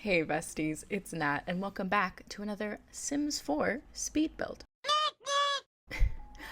Hey besties, it's Nat, and welcome back to another Sims 4 speed build.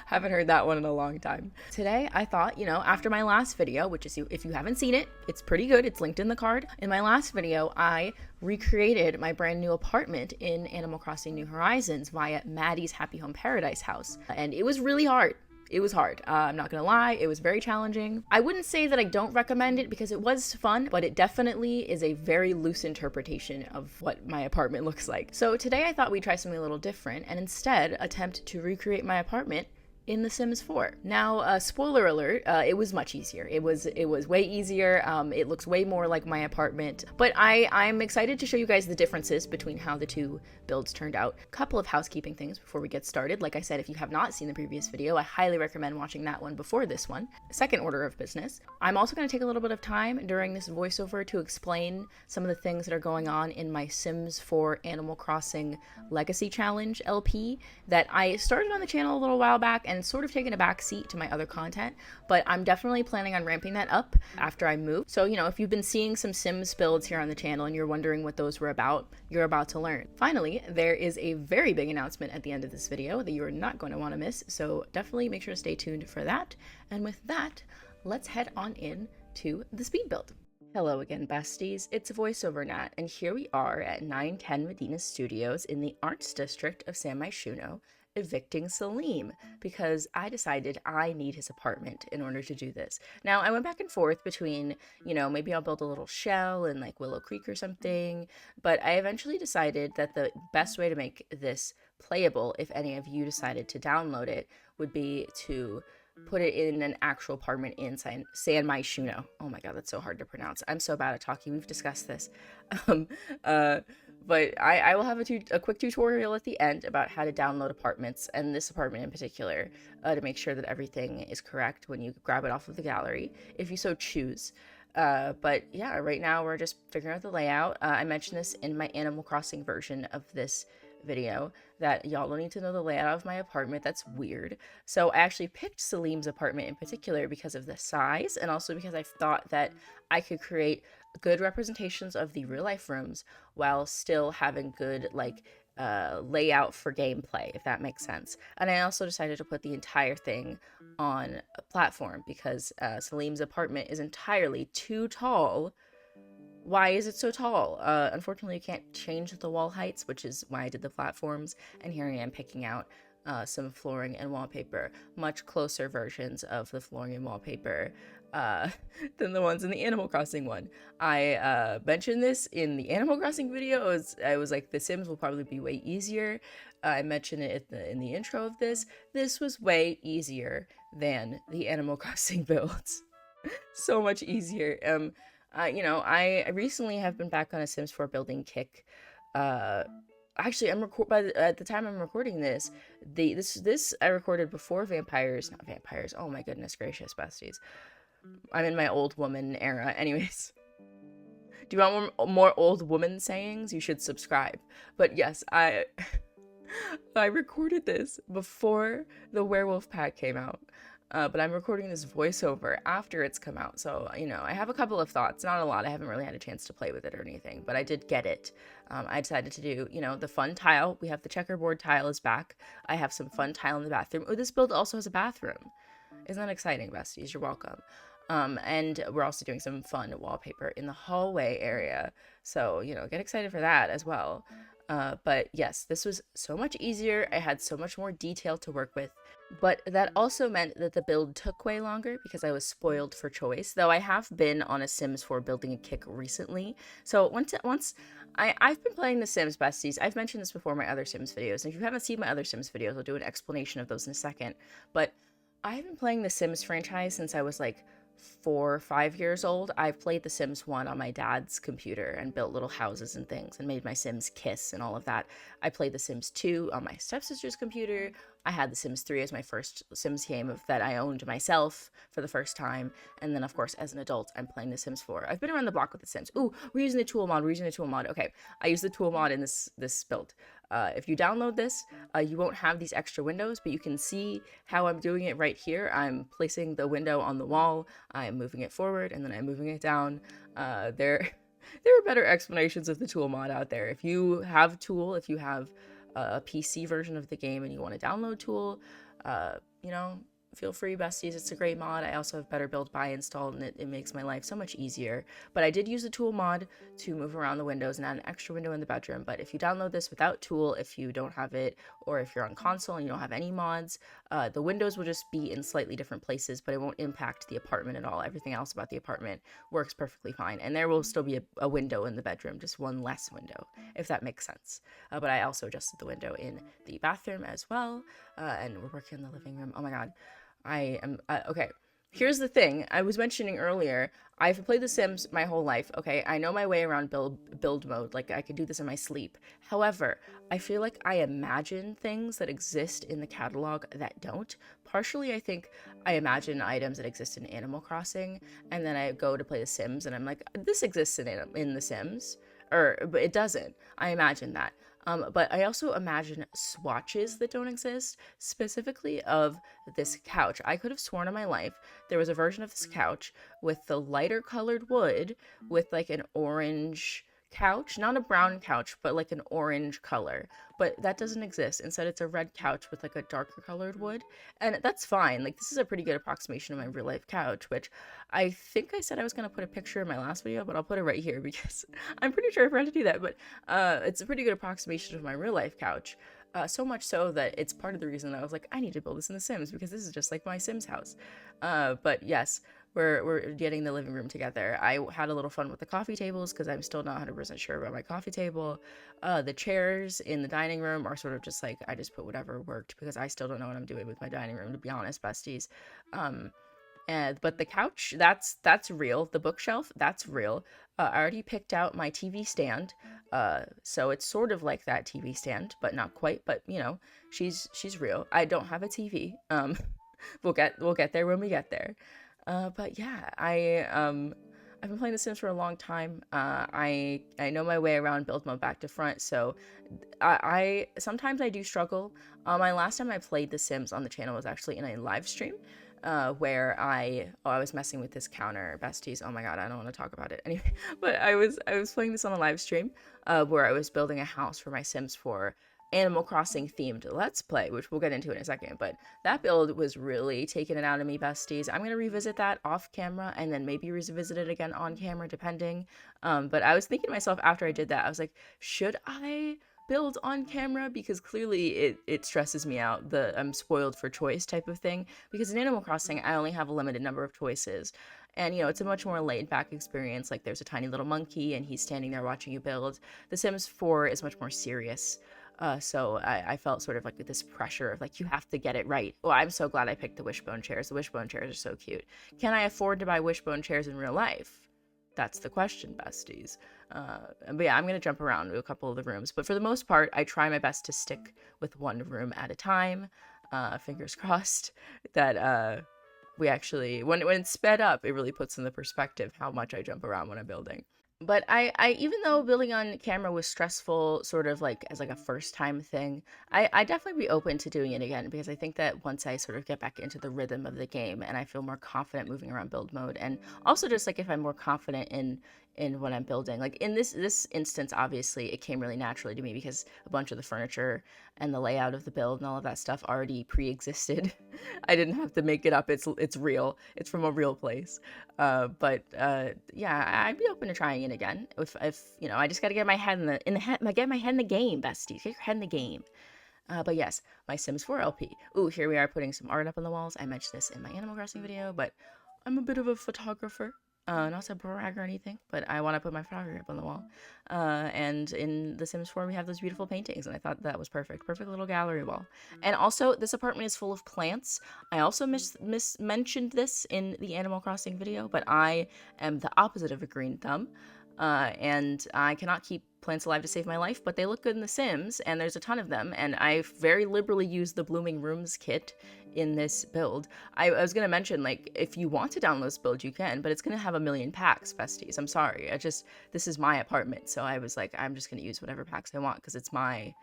Haven't heard that one in a long time. Today, I thought, after my last video, which is, if you haven't seen it, it's pretty good. It's linked in the card. In my last video, I recreated my brand new apartment in Animal Crossing New Horizons via Maddie's Happy Home Paradise house. And it was really hard. It was hard. I'm not gonna lie, it was very challenging. I wouldn't say that I don't recommend it because it was fun, but it definitely is a very loose interpretation of what my apartment looks like. So today I thought we'd try something a little different and instead attempt to recreate my apartment in The Sims 4. Now, spoiler alert, it was much easier. It was way easier. It looks way more like my apartment, but I'm excited to show you guys the differences between how the two builds turned out. A couple of housekeeping things before we get started. Like I said, if you have not seen the previous video, I highly recommend watching that one before this one. Second order of business, I'm also going to take a little bit of time during this voiceover to explain some of the things that are going on in my Sims 4 Animal Crossing Legacy Challenge LP that I started on the channel a little while back and sort of taken a back seat to my other content, but I'm definitely planning on ramping that up after I move. So, if you've been seeing some Sims builds here on the channel and you're wondering what those were about, you're about to learn. Finally, there is a very big announcement at the end of this video that you are not going to want to miss, so definitely make sure to stay tuned for that. And with that, let's head on in to the speed build. Hello again, besties. It's VoiceOver Nat, and here we are at 910 Medina Studios in the Arts District of San Myshuno, evicting Salim because I decided I need his apartment in order to do this. Now, I went back and forth between, maybe I'll build a little shell in like Willow Creek or something, but I eventually decided that the best way to make this playable, if any of you decided to download it, would be to put it in an actual apartment in San Myshuno. Oh my god, that's so hard to pronounce. I'm so bad at talking. We've discussed this. Um, uh, but I will have a quick tutorial at the end about how to download apartments, and this apartment in particular, to make sure that everything is correct when you grab it off of the gallery, if you so choose. But yeah, right now we're just figuring out the layout. I mentioned this in my Animal Crossing version of this video, that y'all don't need to know the layout of my apartment. That's weird. So I actually picked Salim's apartment in particular because of the size, and also because I thought that I could create good representations of the real life rooms while still having good layout for gameplay, if that makes sense. And I also decided to put the entire thing on a platform because Salim's apartment is entirely too tall. Why is it so tall? Unfortunately, you can't change the wall heights, which is why I did the platforms, and here I am picking out some flooring and wallpaper, much closer versions of the flooring and wallpaper than the ones in the Animal Crossing one. I mentioned this in the Animal Crossing video. I was like, The Sims will probably be way easier. I mentioned it in the intro of this. This was way easier than the Animal Crossing builds. So much easier. I recently have been back on a Sims 4 building kick. Actually, at the time I'm recording this, this I recorded before vampires, not vampires. Oh my goodness gracious, besties. I'm in my old woman era. Anyways, do you want more old woman sayings? You should subscribe. But yes, I recorded this before the werewolf pack came out. But I'm recording this voiceover after it's come out, so, I have a couple of thoughts. Not a lot. I haven't really had a chance to play with it or anything, but I did get it. I decided to do, the fun tile. We have the checkerboard tile is back. I have some fun tile in the bathroom. Oh, this build also has a bathroom. Isn't that exciting, besties? You're welcome. And we're also doing some fun wallpaper in the hallway area, so, get excited for that as well. But yes, this was so much easier. I had so much more detail to work with. But that also meant that the build took way longer because I was spoiled for choice, though I have been on a Sims 4 building a kick recently. So I've been playing The Sims, besties. I've mentioned this before in my other Sims videos, and if you haven't seen my other Sims videos, I'll do an explanation of those in a second. But I've been playing the Sims franchise since I was like 4 or 5 years old. I've played The Sims 1 on my dad's computer and built little houses and things and made my Sims kiss and all of that. I played The Sims 2 on my stepsister's computer. I had The Sims 3 as my first Sims game that I owned myself for the first time. And then, of course, as an adult, I'm playing The Sims 4. I've been around the block with The Sims. Ooh, we're using the tool mod. Okay, I use the tool mod in this build. If you download this, you won't have these extra windows, but you can see how I'm doing it right here. I'm placing the window on the wall, I'm moving it forward, and then I'm moving it down. there are better explanations of the T.O.O.L mod out there. If you have T.O.O.L, if you have a PC version of the game and you want to download T.O.O.L, you know, feel free, besties. It's a great mod. I also have Better Build By installed, and it makes my life so much easier. But I did use the T.O.O.L mod to move around the windows and add an extra window in the bedroom. But if you download this without T.O.O.L, if you don't have it, or if you're on console and you don't have any mods, the windows will just be in slightly different places, but it won't impact the apartment at all. Everything else about the apartment works perfectly fine. And there will still be a window in the bedroom, just one less window, if that makes sense. But I also adjusted the window in the bathroom as well. And we're working in the living room. Oh my god. I am okay. Here's the thing I was mentioning earlier. I've played The Sims my whole life. Okay, I know my way around build mode. Like, I could do this in my sleep. However, I feel like I imagine things that exist in the catalog that don't. Partially, I think I imagine items that exist in Animal Crossing, and then I go to play The Sims, and I'm like, this exists in The Sims, but it doesn't. I imagine that. But I also imagine swatches that don't exist, specifically of this couch. I could have sworn in my life there was a version of this couch with the lighter colored wood with like an orange couch, not a brown couch, but like an orange color. But that doesn't exist. Instead, it's a red couch with like a darker colored wood. And that's fine. Like, this is a pretty good approximation of my real life couch, which I think I said I was going to put a picture in my last video, but I'll put it right here because I'm pretty sure I forgot to do that. But it's a pretty good approximation of my real life couch. So much so that it's part of the reason that I was like, I need to build this in The Sims because this is just like my Sims house. But yes, we're getting the living room together. I had a little fun with the coffee tables because I'm still not 100% sure about my coffee table. The chairs in the dining room are sort of just like, I just put whatever worked because I still don't know what I'm doing with my dining room, to be honest, besties. But the couch, that's real. The bookshelf, that's real. I already picked out my TV stand. So it's sort of like that TV stand, but not quite. But you know, she's real. I don't have a TV. We'll get there when we get there. But yeah, I've been playing The Sims for a long time. I know my way around build mode back to front, so I sometimes I do struggle. My last time I played The Sims on the channel was actually in a live stream. Where I was messing with this counter, besties. Oh my god, I don't want to talk about it anyway. But I was playing this on a live stream, where I was building a house for my Sims for Animal Crossing themed Let's Play, which we'll get into in a second. But that build was really taking it out of me, besties. I'm gonna revisit that off camera and then maybe revisit it again on camera, depending. But I was thinking to myself after I did that, I was like, should I build on camera, because clearly it stresses me out, the I'm spoiled for choice type of thing, because in Animal Crossing I only have a limited number of choices, and you know, it's a much more laid back experience. Like, there's a tiny little monkey and he's standing there watching you build. The Sims 4 is much more serious, so I felt sort of like this pressure of like, you have to get it right. Well, I'm so glad I picked the wishbone chairs. The wishbone chairs are so cute. Can I afford to buy wishbone chairs in real life? That's the question, besties. But yeah, I'm going to jump around to a couple of the rooms. But for the most part, I try my best to stick with one room at a time. Fingers crossed that we actually, when it's sped up, it really puts in the perspective how much I jump around when I'm building. But I even though building on camera was stressful, sort of like as like a first time thing, I definitely be open to doing it again, because I think that once I sort of get back into the rhythm of the game and I feel more confident moving around build mode, and also just like if I'm more confident in what I'm building, like in this instance, obviously it came really naturally to me because a bunch of the furniture and the layout of the build and all of that stuff already pre-existed. I didn't have to make it up. It's real. It's from a real place. But yeah, I'd be open to trying it again if you know, I just got to get my head get my head in the game, besties. Get your head in the game. But yes, my Sims 4 LP. Ooh, here we are putting some art up on the walls. I mentioned this in my Animal Crossing video, but I'm a bit of a photographer. Not to brag or anything, but I want to put my photography up on the wall. And in The Sims 4, we have those beautiful paintings, and I thought that was perfect. Perfect little gallery wall. And also, this apartment is full of plants. I also mentioned this in the Animal Crossing video, but I am the opposite of a green thumb. And I cannot keep plants alive to save my life, but they look good in The Sims, and there's a ton of them, and I very liberally use the Blooming Rooms kit in this build. I was going to mention, like, if you want to download this build, you can, but it's going to have a million packs, besties. I'm sorry. This is my apartment, so I was like, I'm just going to use whatever packs I want, because it's my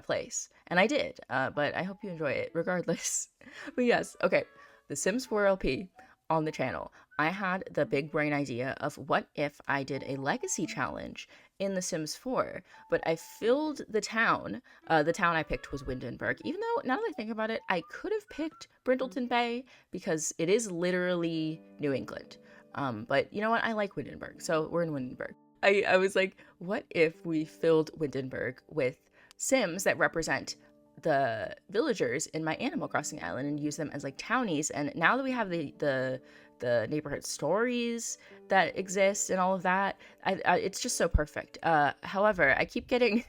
place. And I did, but I hope you enjoy it, regardless. But yes, okay. The Sims 4 LP. on the channel, I had the big brain idea of what if I did a legacy challenge in The Sims 4, but I filled the town. The town I picked was Windenburg, even though now that I think about it, I could have picked Brindleton Bay because it is literally New England. But you know what? I like Windenburg, so we're in Windenburg. I was like, what if we filled Windenburg with Sims that represent the villagers in my Animal Crossing island and use them as like townies? And now that we have the neighborhood stories that exist and all of that, it's just so perfect. However, I keep getting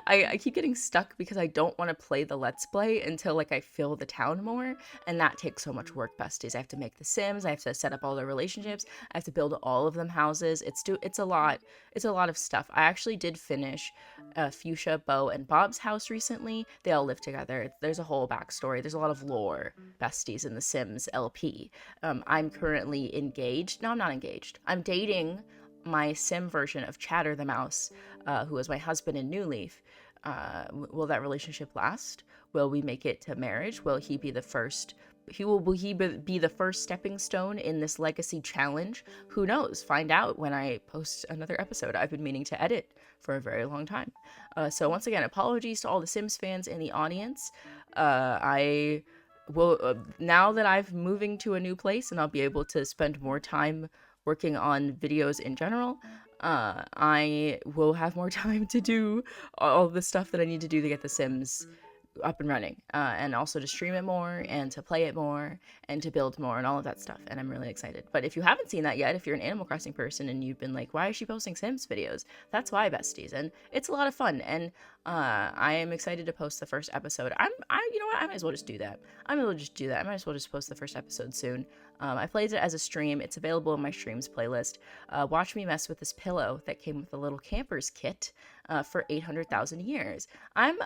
I keep getting stuck because I don't want to play the Let's Play until like I fill the town more, and that takes so much work, besties. I have to make the Sims, I have to set up all their relationships, I have to build all of them houses. It's a lot of stuff. I actually did finish Fuchsia, Bo, and Bob's house recently. They all live together. There's a whole backstory. There's a lot of lore, besties, in the Sims LP. I'm currently engaged. No, I'm not engaged. I'm dating my sim version of Chatter the Mouse, who is my husband in New Leaf. Will that relationship last? Will we make it to marriage? Will he be the first? Will he be the first stepping stone in this legacy challenge? Who knows? Find out when I post another episode. I've been meaning to edit for a very long time. So once again, apologies to all the Sims fans in the audience. I will now that I'm moving to a new place and I'll be able to spend more time working on videos in general, I will have more time to do all the stuff that I need to do to get The Sims up and running, and also to stream it more and to play it more and to build more and all of that stuff, and I'm really excited. But if you haven't seen that yet, if you're an Animal Crossing person and you've been like, why is she posting Sims videos, that's why, besties, and it's a lot of fun, and I am excited to post the first episode. You know what, I might as well just do that. I might as well just post the first episode soon. I played it as a stream. It's available in my streams playlist. Watch me mess with this pillow that came with a little camper's kit for 800,000 years. I'm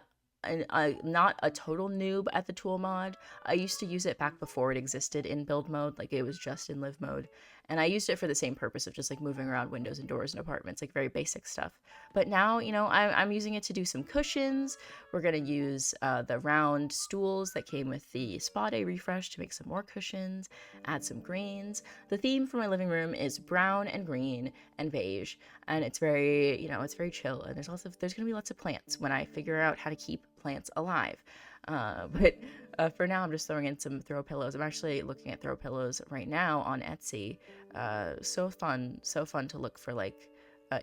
not a total noob at the T.O.O.L mod. I used to use it back before it existed in build mode, like it was just in live mode, and I used it for the same purpose of just like moving around windows and doors and apartments, like very basic stuff. But now, you know, I'm using it to do some cushions. We're gonna use the round stools that came with the spa day refresh to make some more cushions, add some greens. The theme for my living room is brown and green and beige, and it's very, you know, it's very chill, and there's gonna be lots of plants when I figure out how to keep plants alive. But for now, I'm just throwing in some throw pillows. I'm actually looking at throw pillows right now on Etsy. So fun to look for like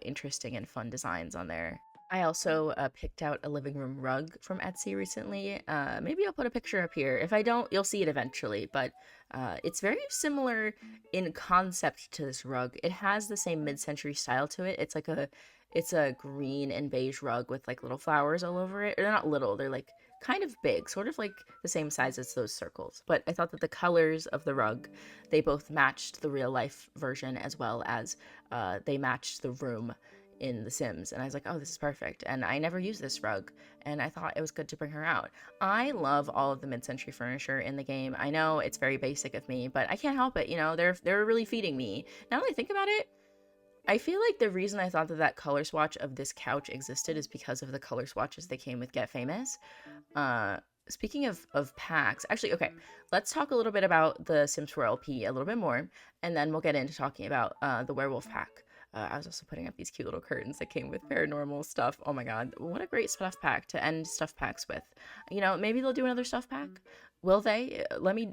interesting and fun designs on there. I also picked out a living room rug from Etsy recently. Maybe I'll put a picture up here. If I don't, you'll see it eventually, but it's very similar in concept to this rug. It has the same mid-century style to it. It's a green and beige rug with like little flowers all over it. They're not little, they're like kind of big, sort of like the same size as those circles. But I thought that the colors of the rug, they both matched the real life version as well as they matched the room in The Sims. And I was like, oh, this is perfect. And I never used this rug, and I thought it was good to bring her out. I love all of the mid-century furniture in the game. I know it's very basic of me, but I can't help it. You know, they're really feeding me. Now that I think about it, I feel like the reason I thought that color swatch of this couch existed is because of the color swatches that came with Get Famous. Speaking of packs, actually, okay, let's talk a little bit about the Sims 4 LP a little bit more, and then we'll get into talking about the werewolf pack. I was also putting up these cute little curtains that came with paranormal stuff. Oh my god, what a great stuff pack to end stuff packs with. You know, maybe they'll do another stuff pack. Will they? Let me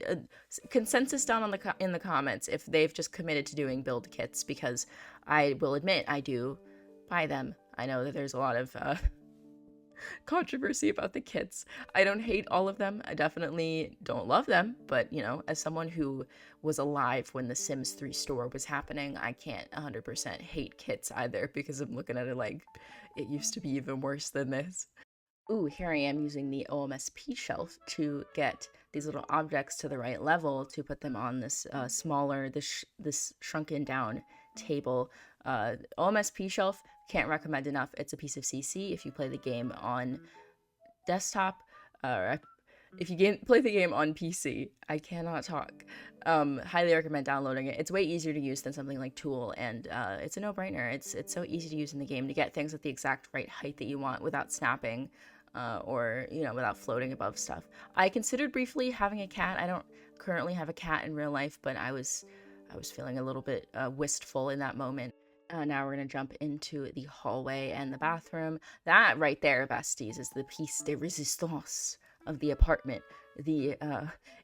consensus down on in the comments if they've just committed to doing build kits, because I will admit I do buy them. I know that there's a lot of controversy about the kits. I don't hate all of them. I definitely don't love them, but you know, as someone who was alive when the Sims 3 store was happening, I can't 100% hate kits either, because I'm looking at it like it used to be even worse than this. Ooh, here I am using the OMSP shelf to get these little objects to the right level to put them on this smaller, this shrunken down table. OMSP shelf, can't recommend enough. It's a piece of CC if you play the game on desktop. If you play the game on PC, I cannot talk. Highly recommend downloading it. It's way easier to use than something like T.O.O.L, and it's a no-brainer. It's so easy to use in the game to get things at the exact right height that you want without snapping. or, you know, without floating above stuff. I considered briefly having a cat. I don't currently have a cat in real life, but I was feeling a little bit wistful in that moment. Now we're going to jump into the hallway and the bathroom. That right there, besties, is the piece de resistance of the apartment. The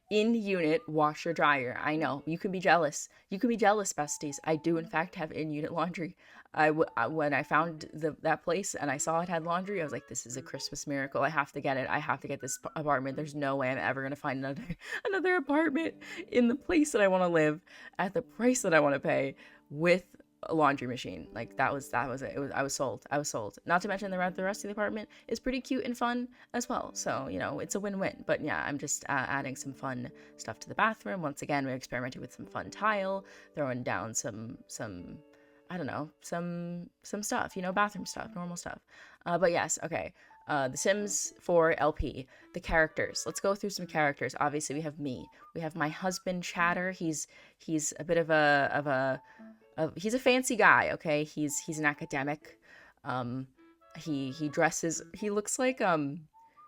in-unit washer dryer. I know, you can be jealous. You can be jealous, besties. I do, in fact, have in-unit laundry. When I found that place and I saw it had laundry, I was like, this is a Christmas miracle. I have to get it. I have to get this apartment. There's no way I'm ever going to find another apartment in the place that I want to live at the price that I want to pay with a laundry machine. Like that was it. I was sold. Not to mention the rest of the apartment is pretty cute and fun as well. So, you know, it's a win-win. But yeah, I'm just adding some fun stuff to the bathroom. Once again, we experimented with some fun tile, throwing down some I don't know, some stuff, you know, bathroom stuff, normal stuff. But yes, okay. The Sims 4 LP, the characters. Let's go through some characters. Obviously, we have me. We have my husband Chatter. He's a bit of he's a fancy guy, okay? He's an academic. He dresses, he looks like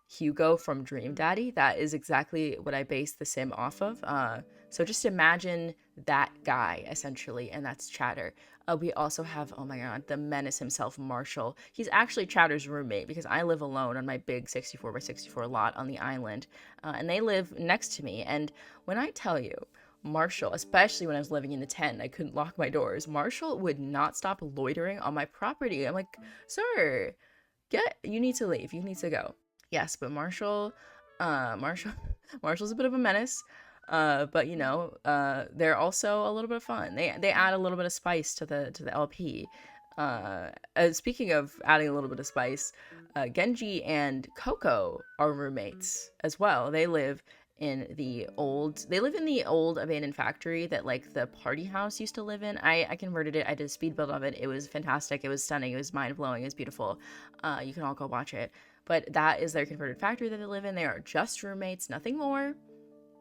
Hugo from Dream Daddy. That is exactly what I based the sim off of. So just imagine that guy essentially, and that's Chatter. We also have, oh my god, the menace himself, Marshall. He's actually Chatter's roommate because I live alone on my big 64x64 lot on the island, and they live next to me. And when I tell you, Marshall, especially when I was living in the tent, I couldn't lock my doors. Marshall would not stop loitering on my property. I'm like, sir, you need to leave. You need to go. Yes, but Marshall's a bit of a menace. But you know, they're also a little bit of fun. They add a little bit of spice to the LP. Speaking of adding a little bit of spice, Genji and Coco are roommates as well. They live in the old abandoned factory that like the party house used to live in. I converted it. I did a speed build of it. It was fantastic. It was stunning. It was mind blowing. It was beautiful. You can all go watch it. But that is their converted factory that they live in. They are just roommates, nothing more.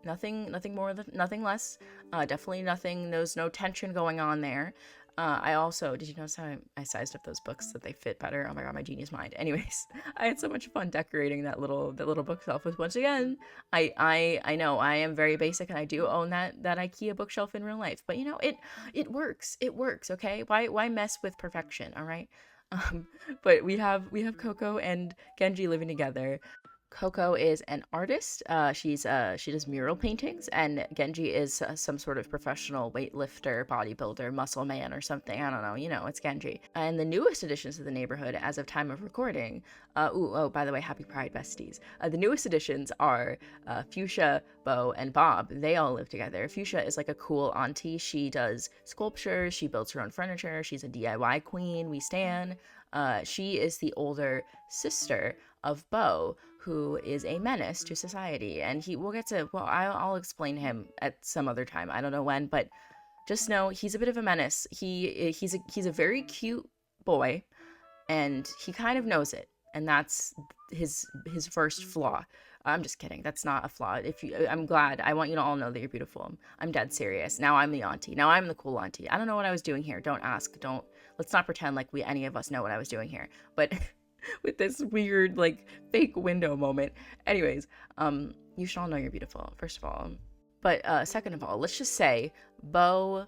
Nothing more, nothing less. Definitely nothing. There's no tension going on there. I also, did you notice how I sized up those books so that they fit better? Oh my god, my genius mind. Anyways, I had so much fun decorating that little bookshelf with, once again, I know I am very basic and I do own that IKEA bookshelf in real life, but you know, it works, okay? Why mess with perfection, all right? But we have Coco and Genji living together. Coco is an artist. She does mural paintings, and Genji is some sort of professional weightlifter, bodybuilder, muscle man, or something. I don't know. You know, it's Genji. And the newest additions to the neighborhood, as of time of recording. By the way, happy Pride, besties. The newest additions are Fuchsia, Bo, and Bob. They all live together. Fuchsia is like a cool auntie. She does sculptures. She builds her own furniture. She's a DIY queen. We stan. She is the older sister of Bo, who is a menace to society, and I'll explain him at some other time. I don't know when, but just know he's a bit of a menace. He's a very cute boy, and he kind of knows it, and that's his first flaw. I'm just kidding. That's not a flaw. I'm glad. I want you to all know that you're beautiful. I'm dead serious. Now I'm the auntie. Now I'm the cool auntie. I don't know what I was doing here. Don't ask. Let's not pretend like any of us know what I was doing here. But with this weird, like, fake window moment. Anyways, you should all know you're beautiful, first of all. But second of all, let's just say Bo,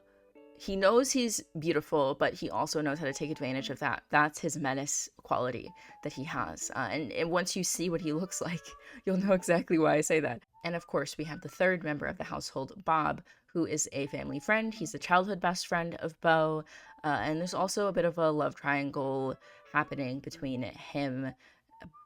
he knows he's beautiful, but he also knows how to take advantage of that. That's his menace quality that he has. And once you see what he looks like, you'll know exactly why I say that. And of course, we have the third member of the household, Bob, who is a family friend. He's the childhood best friend of Bo. And there's also a bit of a love triangle happening between him,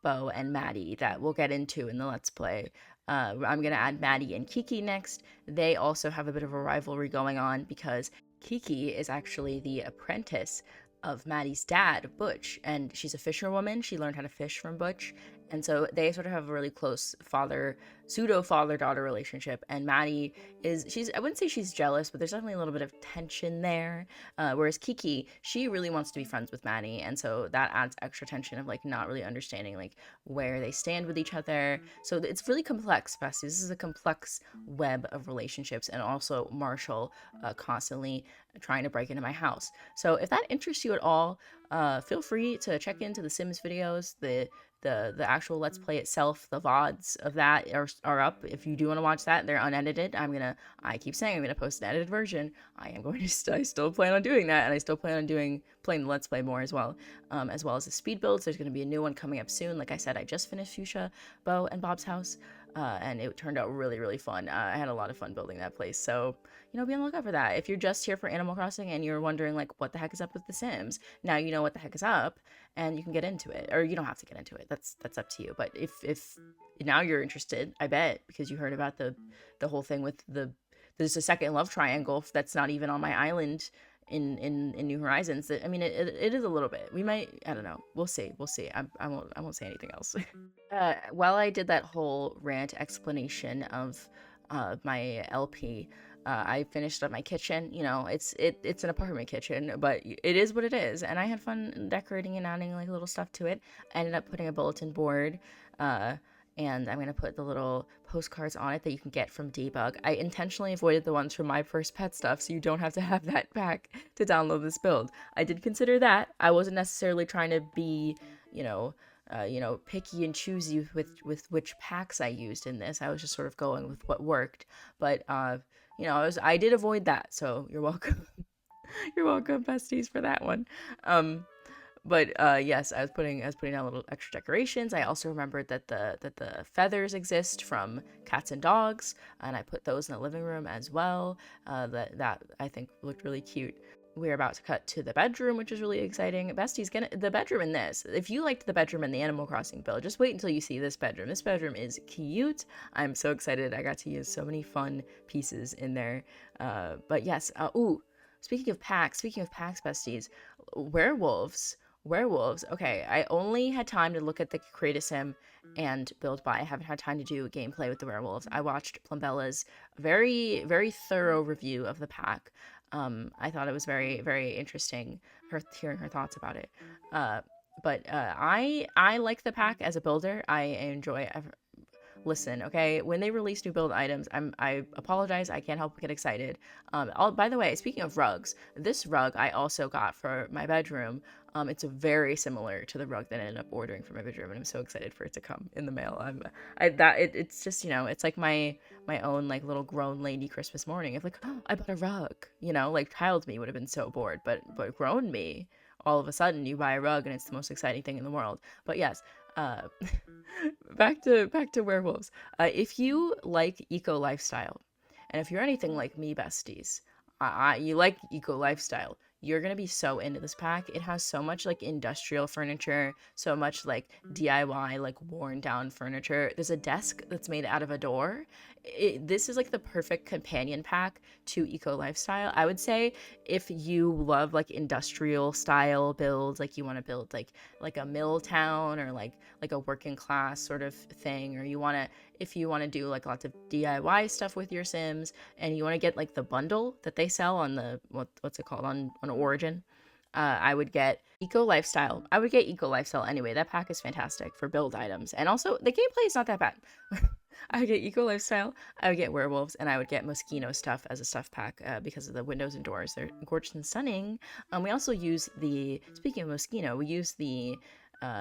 Bo, and Maddie that we'll get into in the Let's Play. I'm going to add Maddie and Kiki next. They also have a bit of a rivalry going on because Kiki is actually the apprentice of Maddie's dad, Butch, and she's a fisherwoman. She learned how to fish from Butch, and so they sort of have a really close pseudo father-daughter relationship. And Maddie I wouldn't say she's jealous, but there's definitely a little bit of tension there. Whereas Kiki, she really wants to be friends with Maddie, and so that adds extra tension of like not really understanding like where they stand with each other. So it's really complex, besties. This is a complex web of relationships, and also Marshall constantly trying to break into my house. So if that interests you at all, feel free to check into the Sims videos. The actual Let's Play itself, the VODs of that are up. If you do want to watch that, they're unedited. I keep saying I'm gonna post an edited version. I am going to I still plan on doing that, and I still plan on playing the Let's Play more as well as the speed builds. There's gonna be a new one coming up soon. Like I said, I just finished Fuchsia, Bo, and Bob's house. And it turned out really, really fun. I had a lot of fun building that place. So, be on the lookout for that. If you're just here for Animal Crossing and you're wondering, like, what the heck is up with The Sims, now you know what the heck is up, and you can get into it. Or you don't have to get into it. That's up to you. But if now you're interested, I bet, because you heard about the whole thing with there's a second love triangle that's not even on my island in New Horizons. I mean, it is a little bit. We might, I don't know. We'll see. I won't say anything else. While I did that whole rant explanation of my LP, I finished up my kitchen. It's an apartment kitchen, but it is what it is. And I had fun decorating and adding like little stuff to it. I ended up putting a bulletin board, and I'm going to put the little postcards on it that you can get from Debug. I intentionally avoided the ones from My First Pet stuff, so you don't have to have that pack to download this build. I did consider that. I wasn't necessarily trying to be, picky and choosy with which packs I used in this. I was just sort of going with what worked. But, I did avoid that, so you're welcome. You're welcome, besties, for that one. But yes, I was putting down little extra decorations. I also remembered that the feathers exist from cats and dogs, and I put those in the living room as well. That I think looked really cute. We're about to cut to the bedroom, which is really exciting. Besties, get the bedroom in this. If you liked the bedroom in the Animal Crossing build, just wait until you see this bedroom. This bedroom is cute. I'm so excited. I got to use so many fun pieces in there. But yes, speaking of packs, besties, werewolves. Okay, I only had time to look at the Create a Sim and build by. I haven't had time to do gameplay with the werewolves. I watched Plumbella's very, very thorough review of the pack. I thought it was very, very interesting hearing her thoughts about it. But I like the pack as a builder. I enjoy. Listen, okay, when they release new build items, I apologize, I can't help but get excited. By the way, speaking of rugs, this rug I also got for my bedroom. It's very similar to the rug that I ended up ordering for my bedroom, and I'm so excited for it to come in the mail. It's just, it's like my own like little grown lady Christmas morning. It's like, oh, I bought a rug, like child me would have been so bored, but grown me, all of a sudden you buy a rug and it's the most exciting thing in the world. But yes, back to werewolves. If you like eco lifestyle, and if you're anything like me, besties, you like eco lifestyle, you're gonna be so into this pack. It has so much like industrial furniture, so much like DIY, like worn down furniture. There's a desk that's made out of a door. This is like the perfect companion pack to eco lifestyle. I would say if you love like industrial style builds, like you want to build like a mill town or like a working class sort of thing, or if you want to do like lots of DIY stuff with your Sims, and you want to get like the bundle that they sell on the what's it called on Origin, I would get Eco Lifestyle. Anyway. That pack is fantastic for build items, and also the gameplay is not that bad. I would get Eco Lifestyle, I would get werewolves, and I would get Moschino stuff as a stuff pack because of the windows and doors. They're gorgeous and stunning. We also use speaking of Moschino, we use the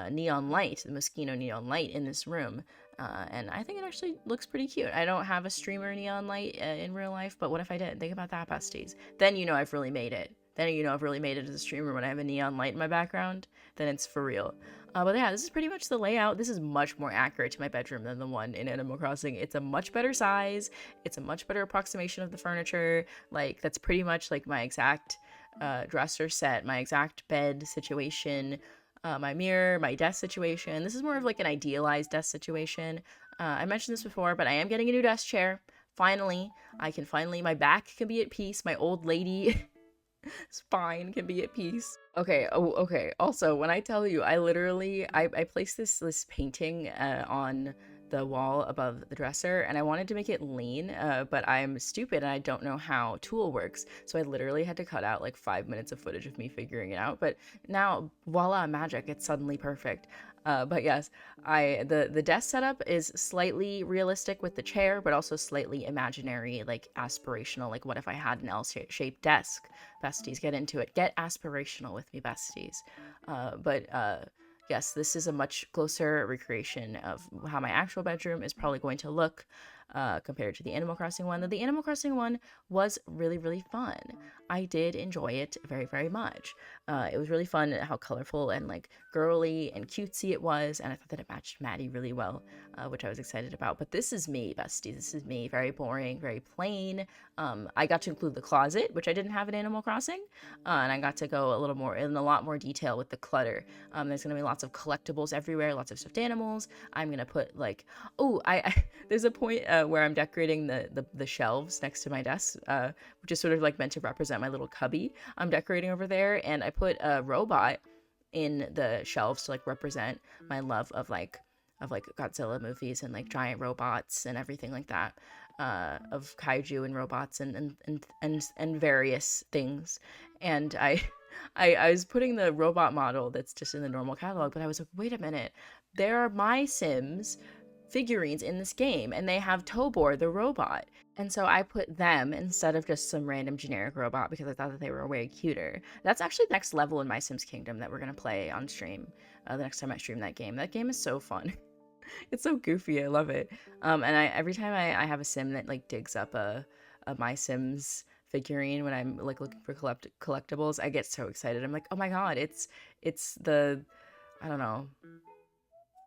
neon light, the Moschino neon light in this room. And I think it actually looks pretty cute. I don't have a streamer neon light in real life, but what if I did? Think about that, besties. Then I've really made it. As a streamer when I have a neon light in my background. Then it's for real. But yeah, this is pretty much the layout. This is much more accurate to my bedroom than the one in Animal Crossing. It's a much better size. It's a much better approximation of the furniture. Like, that's pretty much like my exact dresser set, my exact bed situation, my mirror, my desk situation. This is more of like an idealized desk situation. I mentioned this before, but I am getting a new desk chair. Finally, my back can be at peace. My old lady spine can be at peace. Okay. Also, when I tell you, I placed this painting on the wall above the dresser, and I wanted to make it lean, but I'm stupid and I don't know how T.O.O.L works, so I literally had to cut out like 5 minutes of footage of me figuring it out. But now, voila, magic, it's suddenly perfect. But yes, the desk setup is slightly realistic with the chair, but also slightly imaginary, like aspirational. Like, what if I had an L-shaped desk? Besties, get into it. Get aspirational with me, besties. Yes, this is a much closer recreation of how my actual bedroom is probably going to look compared to the Animal Crossing one. Though the Animal Crossing one was really, really fun. I did enjoy it very, very much. It was really fun how colorful and like girly and cutesy it was, and I thought that it matched Maddie really well, which I was excited about. But this is me, bestie. This is me. Very boring, very plain. I got to include the closet, which I didn't have in Animal Crossing, and I got to go a little more in a lot more detail with the clutter. There's gonna be lots of collectibles everywhere, lots of stuffed animals. I'm gonna put like, oh, there's a point where I'm decorating the shelves next to my desk, which is sort of like meant to represent my little cubby I'm decorating over there, and I put a robot in the shelves to like represent my love of like Godzilla movies and like giant robots and everything like that, of kaiju and robots and various things. And I was putting the robot model that's just in the normal catalog, but I was like, wait a minute, there are my Sims figurines in this game, and they have Tobor the robot. And so I put them instead of just some random generic robot because I thought that they were way cuter. That's actually the next level in my Sims Kingdom that we're going to play on stream the next time I stream that game. That game is so fun. It's so goofy. I love it. And every time I have a Sim that like digs up a My Sims figurine when I'm like looking for collectibles, I get so excited. I'm like, oh my god, it's the, I don't know,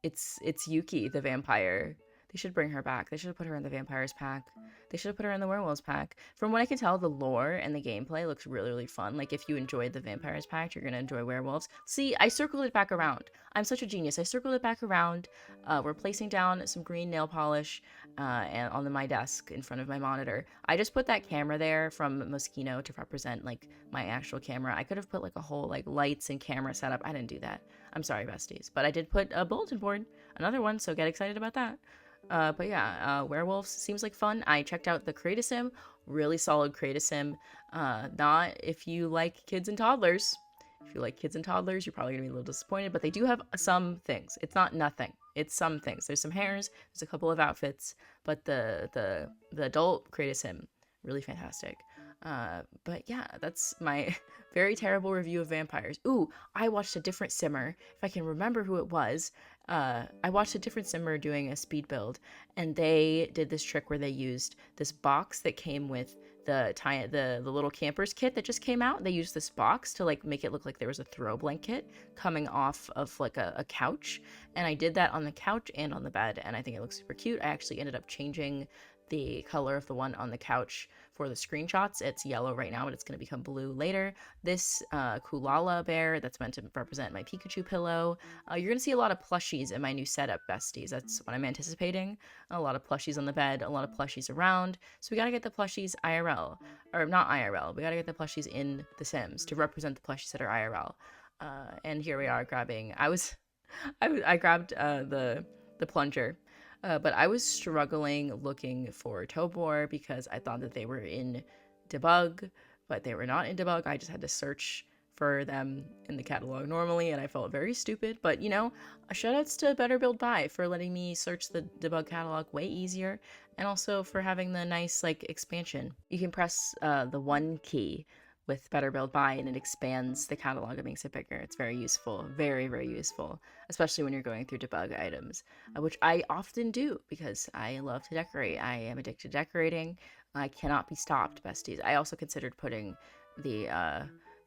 it's Yuki the vampire. They should bring her back. They should have put her in the vampires pack. They should have put her in the werewolves pack. From what I can tell, the lore and the gameplay looks really, really fun. Like, if you enjoyed the vampires pack, you're going to enjoy werewolves. See, I circled it back around. I'm such a genius. I circled it back around. We're placing down some green nail polish and on my desk in front of my monitor. I just put that camera there from Moschino to represent, like, my actual camera. I could have put, like, a whole, like, lights and camera setup. I didn't do that. I'm sorry, besties. But I did put a bulletin board, another one, so get excited about that. But yeah, werewolves seems like fun. I checked out the Create a Sim, really solid Create a Sim. Not if you like kids and toddlers. If you like kids and toddlers, you're probably gonna be a little disappointed, but they do have some things. It's not nothing. It's some things. There's some hairs, there's a couple of outfits, but the adult Create a Sim, really fantastic. But yeah, that's my very terrible review of vampires. Ooh, I watched a different simmer, if I can remember who it was. I watched a different simmer doing a speed build, and they did this trick where they used this box that came with the little campers kit that just came out. They used this box to like make it look like there was a throw blanket coming off of like a couch, and I did that on the couch and on the bed, and I think it looks super cute. I actually ended up changing the color of the one on the couch for the screenshots. It's yellow right now, but it's going to become blue later. This Kulala bear that's meant to represent my Pikachu pillow. You're going to see a lot of plushies in my new setup, besties. That's what I'm anticipating. A lot of plushies on the bed, a lot of plushies around. So we got to get the plushies IRL. Or not IRL. We got to get the plushies in The Sims to represent the plushies that are IRL. And here we are grabbing... I grabbed the plunger. But I was struggling looking for Tobor because I thought that they were in debug, but they were not in debug. I just had to search for them in the catalog normally, and I felt very stupid. But, you know, shoutouts to Better Build Buy for letting me search the debug catalog way easier, and also for having the nice, like, expansion. You can press the 1 key with Better Build Buy, and it expands the catalog and makes it bigger. It's very useful, very, very useful, especially when you're going through debug items, which I often do because I love to decorate. I am addicted to decorating. I cannot be stopped, besties. I also considered putting the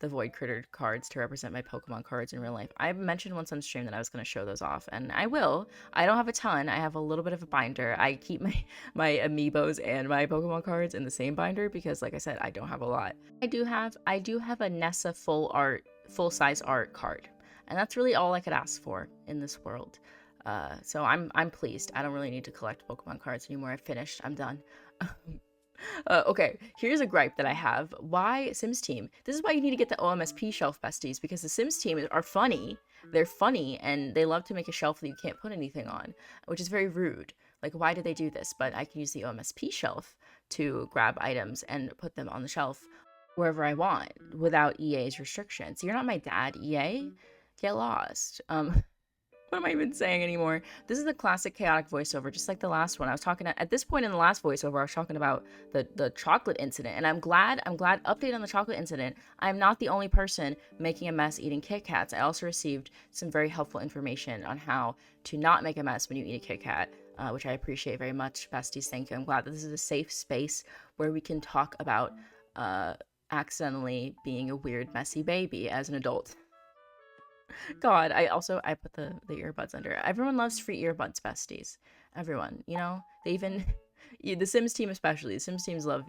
Void Critter cards to represent my Pokemon cards in real life. I mentioned once on stream that I was going to show those off, and I will. I don't have a ton. I have a little bit of a binder. I keep my amiibos and my Pokemon cards in the same binder because, like I said, I don't have a lot. I do have a Nessa full-size art card, and that's really all I could ask for in this world. So I'm pleased. I don't really need to collect Pokemon cards anymore. I've finished. I'm done. Okay, here's a gripe that I have. Why Sims Team? This is why you need to get the OMSP shelf, besties, because the Sims Team are funny, they're funny and they love to make a shelf that you can't put anything on, which is very rude. Like, why did they do this? But I can use the OMSP shelf to grab items and put them on the shelf wherever I want without EA's restrictions. You're not my dad, EA. Get lost. What am I even saying anymore? This is the classic chaotic voiceover, just like the last one. I was talking at this point in the last voiceover, I was talking about the chocolate incident, and I'm glad, update on the chocolate incident. I'm not the only person making a mess eating Kit Kats. I also received some very helpful information on how to not make a mess when you eat a Kit Kat, which I appreciate very much. Besties, thank you. I'm glad that this is a safe space where we can talk about accidentally being a weird, messy baby as an adult. God, I put the earbuds under. Everyone loves free earbuds, besties. Everyone, you know, they even, the Sims team especially, the Sims teams love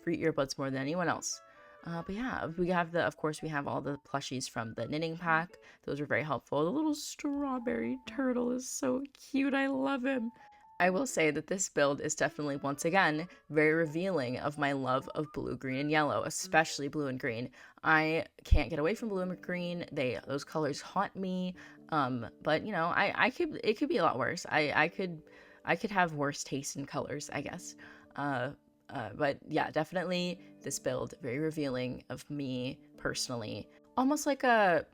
free earbuds more than anyone else. But yeah, we have of course, we have all the plushies from the knitting pack. Those are very helpful. The little strawberry turtle is so cute. I love him. I will say that this build is definitely, once again, very revealing of my love of blue, green, and yellow, especially blue and green. I can't get away from blue and green. Those colors haunt me. But you know, it could be a lot worse. I could have worse taste in colors, I guess. But yeah, definitely this build, very revealing of me personally. Almost like a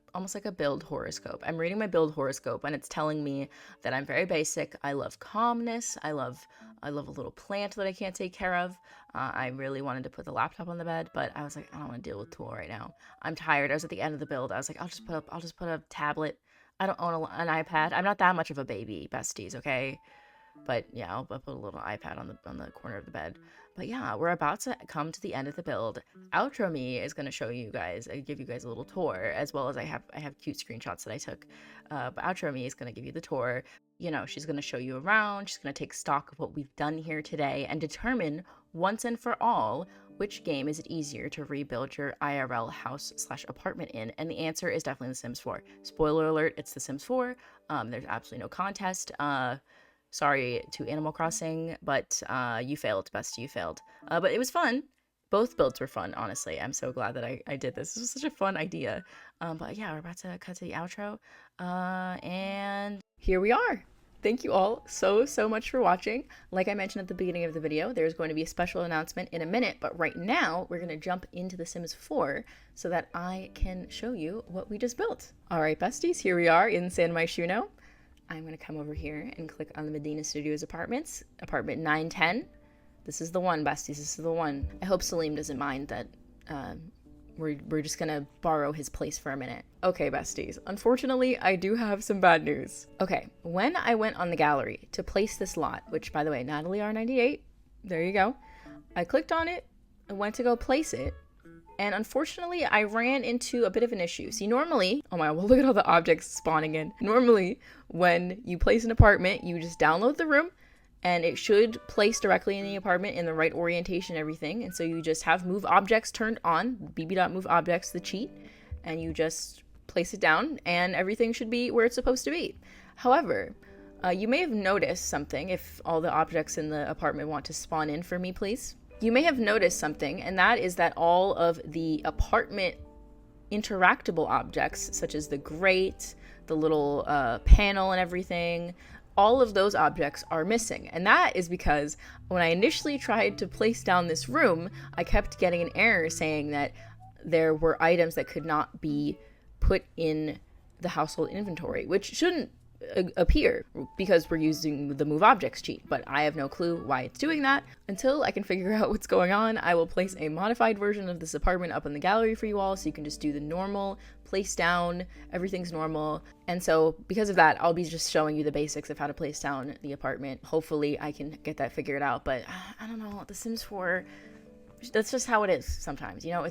build horoscope. I'm reading my build horoscope and it's telling me that I'm very basic. I love calmness. I love a little plant that I can't take care of. I really wanted to put the laptop on the bed, but I was like, I don't want to deal with T.O.O.L right now. I'm tired. I was at the end of the build. I was like, I'll just put a tablet. I don't own an iPad. I'm not that much of a baby, besties, okay? But yeah, I'll put a little iPad on the corner of the bed. But yeah, we're about to come to the end of the build. Outro me is going to show you guys, give you guys a little tour, as well as I have cute screenshots that I took. But outro me is going to give you the tour. You know, she's going to show you around. She's going to take stock of what we've done here today and determine once and for all which game is it easier to rebuild your IRL house/apartment in. And the answer is definitely The Sims 4. Spoiler alert, it's The Sims 4. There's absolutely no contest. Sorry to Animal Crossing, but you failed, bestie, you failed. But it was fun. Both builds were fun, honestly. I'm so glad that I did this. This was such a fun idea. But yeah, we're about to cut to the outro. And here we are. Thank you all so much for watching. Like I mentioned at the beginning of the video, there's going to be a special announcement in a minute, but right now we're going to jump into The Sims 4 so that I can show you what we just built. All right, besties, here we are in San Myshuno. I'm going to come over here and click on the Medina Studios apartments, apartment 910. This is the one, besties, this is the one. I hope Salim doesn't mind that we're just going to borrow his place for a minute. Okay, besties, unfortunately, I do have some bad news. Okay, when I went on the gallery to place this lot, which by the way, Natalie R98, there you go. I clicked on it and went to go place it. And unfortunately, I ran into a bit of an issue. See, normally, oh my god, well, look at all the objects spawning in. Normally, when you place an apartment, you just download the room, and it should place directly in the apartment in the right orientation and everything. And so you just have move objects turned on, bb.move objects, the cheat, and you just place it down, and everything should be where it's supposed to be. However, you may have noticed something, if all the objects in the apartment want to spawn in for me, please. You may have noticed something, and that is that all of the apartment interactable objects, such as the grate, the little panel and everything, all of those objects are missing. And that is because when I initially tried to place down this room, I kept getting an error saying that there were items that could not be put in the household inventory, which shouldn't appear because we're using the move objects cheat, but I have no clue why it's doing that. Until I can figure out what's going on, I will place a modified version of this apartment up in the gallery for you all, so you can just do the normal place down, everything's normal. And so because of that, I'll be just showing you the basics of how to place down the apartment. Hopefully I can get that figured out, but I don't know, The Sims 4, that's just how it is sometimes, you know.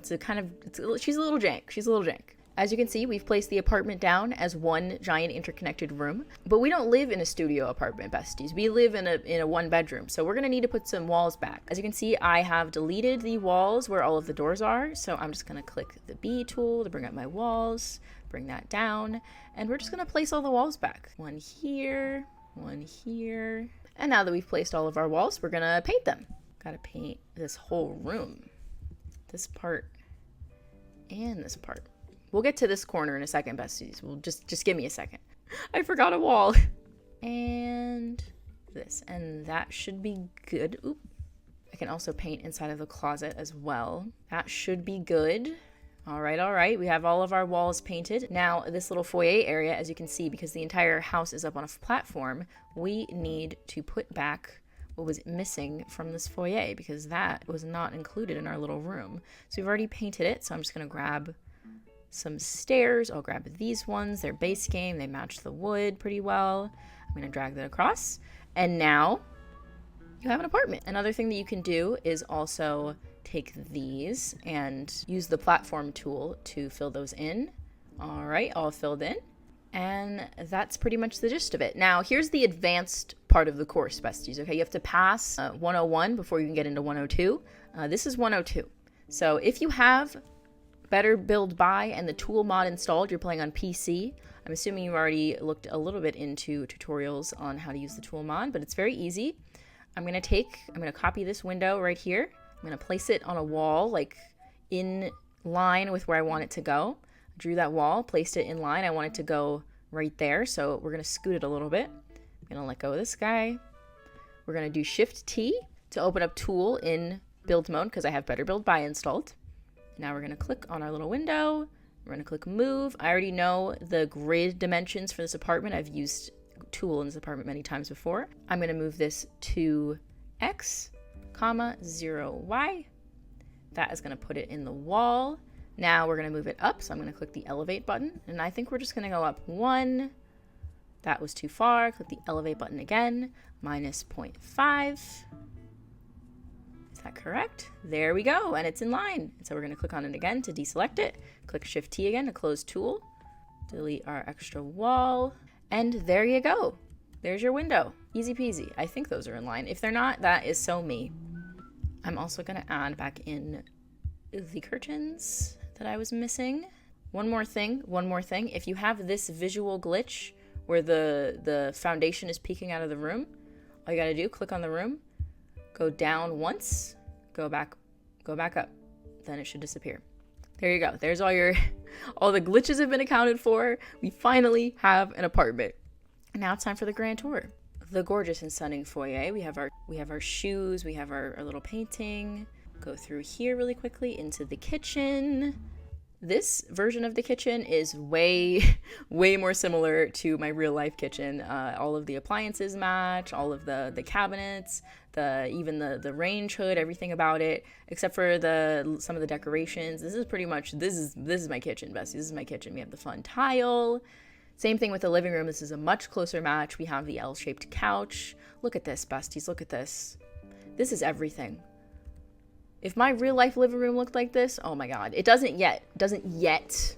She's a little jank. As you can see, we've placed the apartment down as one giant interconnected room, but we don't live in a studio apartment, besties. We live in a one bedroom, so we're gonna need to put some walls back. As you can see, I have deleted the walls where all of the doors are, so I'm just gonna click the B tool to bring up my walls, bring that down, and we're just gonna place all the walls back. One here, and now that we've placed all of our walls, we're gonna paint them. Gotta paint this whole room, this part and this part. We'll get to this corner in a second, besties. We'll just give me a second. I forgot a wall. And this, and that should be good. Oop. I can also paint inside of the closet as well. That should be good. All right. We have all of our walls painted. Now, this little foyer area, as you can see, because the entire house is up on a platform, we need to put back what was missing from this foyer because that was not included in our little room. So we've already painted it, so I'm just gonna grab some stairs. I'll grab these ones. They're base game. They match the wood pretty well. I'm gonna drag that across. And now you have an apartment. Another thing that you can do is also take these and use the platform tool to fill those in. All right, all filled in. And that's pretty much the gist of it. Now, here's the advanced part of the course, besties, okay? You have to pass 101 before you can get into 102. This is 102. So if you have Better Build By and the Tool mod installed, you're playing on PC. I'm assuming you've already looked a little bit into tutorials on how to use the Tool mod, but it's very easy. I'm gonna copy this window right here. I'm gonna place it on a wall, like in line with where I want it to go. Drew that wall, placed it in line. I want it to go right there, so we're gonna scoot it a little bit. I'm gonna let go of this guy. We're gonna do Shift T to open up Tool in build mode because I have Better Build By installed. Now we're gonna click on our little window. We're gonna click Move. I already know the grid dimensions for this apartment. I've used Tool in this apartment many times before. I'm gonna move this to X, 0, Y. That is gonna put it in the wall. Now we're gonna move it up, so I'm gonna click the Elevate button, and I think we're just gonna go up 1. That was too far. Click the Elevate button again, minus 0.5. Is that correct? There we go, and it's in line. And so we're gonna click on it again to deselect it. Click Shift T again to close Tool. Delete our extra wall, and there you go. There's your window. Easy peasy. I think those are in line. If they're not, that is so me. I'm also gonna add back in the curtains that I was missing. One more thing. If you have this visual glitch where the foundation is peeking out of the room, all you gotta do, click on the room, go down once, go back up. Then it should disappear. There you go. There's all the glitches have been accounted for. We finally have an apartment. And now it's time for the grand tour. The gorgeous and stunning foyer. We have our shoes, we have our little painting. Go through here really quickly into the kitchen. This version of the kitchen is way more similar to my real life kitchen. All of the appliances match, all of the cabinets, even the range hood, everything about it, except for some of the decorations. This is pretty much, this is my kitchen, besties. This is my kitchen. We have the fun tile. Same thing with the living room. This is a much closer match. We have the L-shaped couch. Look at this, besties. Look at this. This is everything. If my real life living room looked like this, oh my God. It doesn't yet.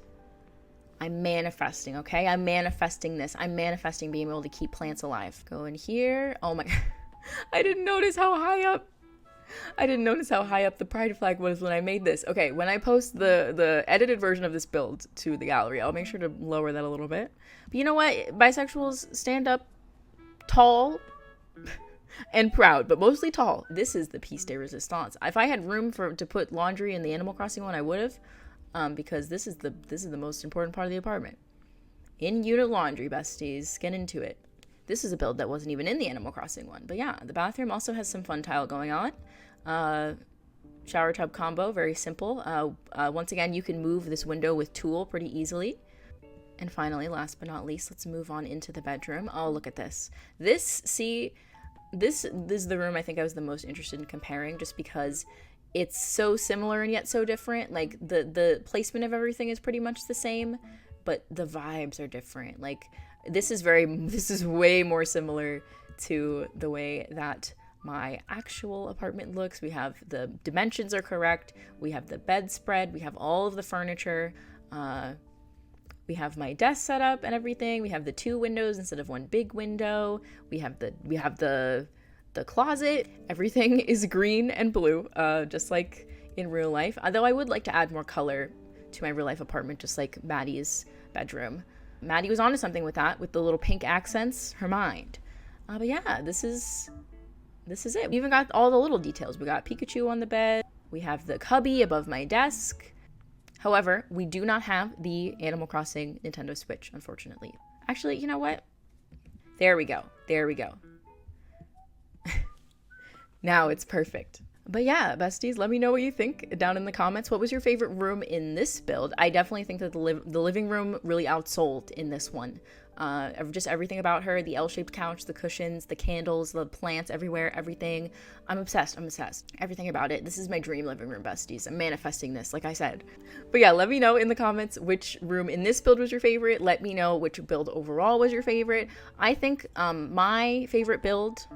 I'm manifesting, okay? I'm manifesting this. I'm manifesting being able to keep plants alive. Go in here. Oh my God. I didn't notice how high up the pride flag was when I made this. Okay, when I post the edited version of this build to the gallery, I'll make sure to lower that a little bit. But you know what? Bisexuals stand up tall and proud, but mostly tall. This is the piece de resistance. If I had room to put laundry in the Animal Crossing one, I would have, because this is the most important part of the apartment. In-unit laundry, besties. Get into it. This is a build that wasn't even in the Animal Crossing one. But yeah, the bathroom also has some fun tile going on. Shower tub combo, very simple. Once again, you can move this window with Tool pretty easily. And finally, last but not least, let's move on into the bedroom. Oh, look at this. This is the room I think I was the most interested in comparing, just because it's so similar and yet so different. Like the placement of everything is pretty much the same, but the vibes are different. Like this is way more similar to the way that my actual apartment looks. We have the dimensions are correct. We have the bedspread. We have all of the furniture. We have my desk set up and everything. We have the 2 windows instead of 1 big window. We have the closet. Everything is green and blue, just like in real life. Although I would like to add more color to my real life apartment, just like Maddie's bedroom. Maddie was onto something with that, with the little pink accents, her mind. But yeah, this is it. We even got all the little details. We got Pikachu on the bed. We have the cubby above my desk. However, we do not have the Animal Crossing Nintendo Switch, unfortunately. Actually, you know what? There we go. There we go. Now it's perfect. But yeah, besties, let me know what you think down in the comments. What was your favorite room in this build? I definitely think that the living room really outsold in this one. Just everything about her, the L-shaped couch, the cushions, the candles, the plants everywhere, everything. I'm obsessed. I'm obsessed. Everything about it. This is my dream living room, besties. I'm manifesting this, like I said. But yeah, let me know in the comments which room in this build was your favorite. Let me know which build overall was your favorite. I think my favorite build,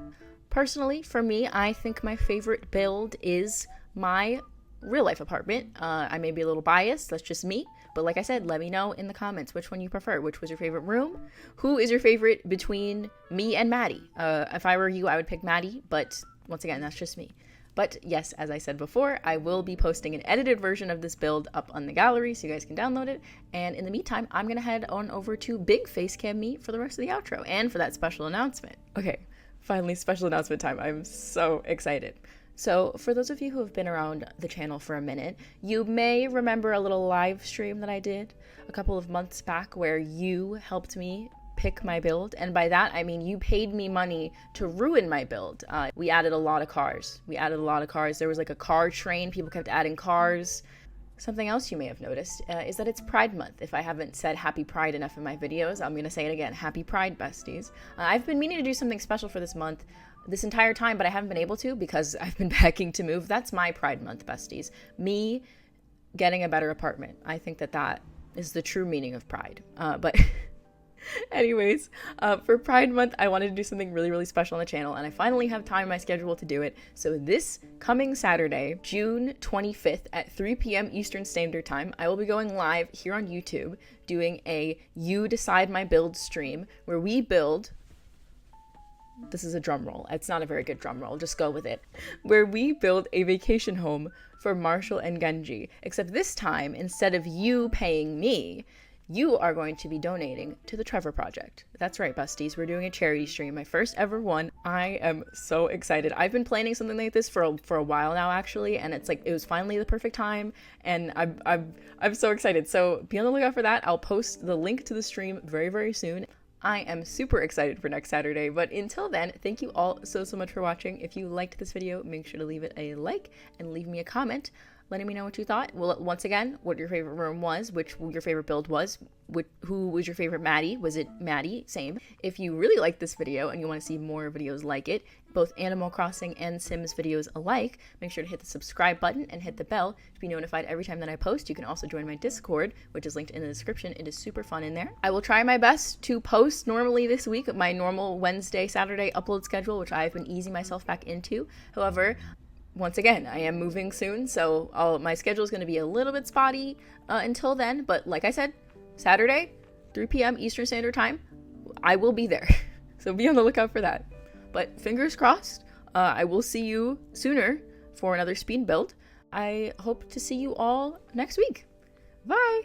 personally, for me, I think my favorite build is my real life apartment. I may be a little biased, that's just me. But like I said, let me know in the comments which one you prefer. Which was your favorite room? Who is your favorite between me and Maddie? If I were you, I would pick Maddie, but once again, that's just me. But yes, as I said before, I will be posting an edited version of this build up on the gallery so you guys can download it. And in the meantime, I'm going to head on over to Big Facecam Me for the rest of the outro and for that special announcement. Okay, finally special announcement time. I'm so excited. So for those of you who have been around the channel for a minute, you may remember a little live stream that I did a couple of months back where you helped me pick my build. And by that, I mean you paid me money to ruin my build. We added a lot of cars. There was like a car train. People kept adding cars. Something else you may have noticed is that it's Pride Month. If I haven't said Happy Pride enough in my videos, I'm going to say it again. Happy Pride, besties. I've been meaning to do something special for this month this entire time, but I haven't been able to because I've been packing to move. That's my Pride Month, besties. Me getting a better apartment. I think that that is the true meaning of pride. But anyways, for Pride Month, I wanted to do something really, really special on the channel, and I finally have time in my schedule to do it. So this coming Saturday, June 25th at 3 p.m. Eastern Standard Time, I will be going live here on YouTube doing a You Decide My Build stream where we build... This is a drum roll. It's not a very good drum roll. Just go with it. Where we build a vacation home for Marshall and Genji. Except this time, instead of you paying me, you are going to be donating to the Trevor Project. That's right, besties. We're doing a charity stream, my first ever one. I am so excited. I've been planning something like this for a while now, actually, and it's like it was finally the perfect time, and I'm so excited. So be on the lookout for that. I'll post the link to the stream very, very soon. I am super excited for next Saturday, but until then, thank you all so much for watching. If you liked this video, make sure to leave it a like and leave me a comment letting me know what you thought. Well, once again, what your favorite room was, which your favorite build was, who was your favorite Maddie? Was it Maddie? Same. If you really like this video and you want to see more videos like it, both Animal Crossing and Sims videos alike, make sure to hit the subscribe button and hit the bell to be notified every time that I post. You can also join my Discord, which is linked in the description. It is super fun in there. I will try my best to post normally this week, my normal Wednesday, Saturday upload schedule, which I've been easing myself back into. However, once again, I am moving soon, so my schedule is going to be a little bit spotty until then. But like I said, Saturday, 3 p.m. Eastern Standard Time, I will be there. So be on the lookout for that. But fingers crossed, I will see you sooner for another speed build. I hope to see you all next week. Bye!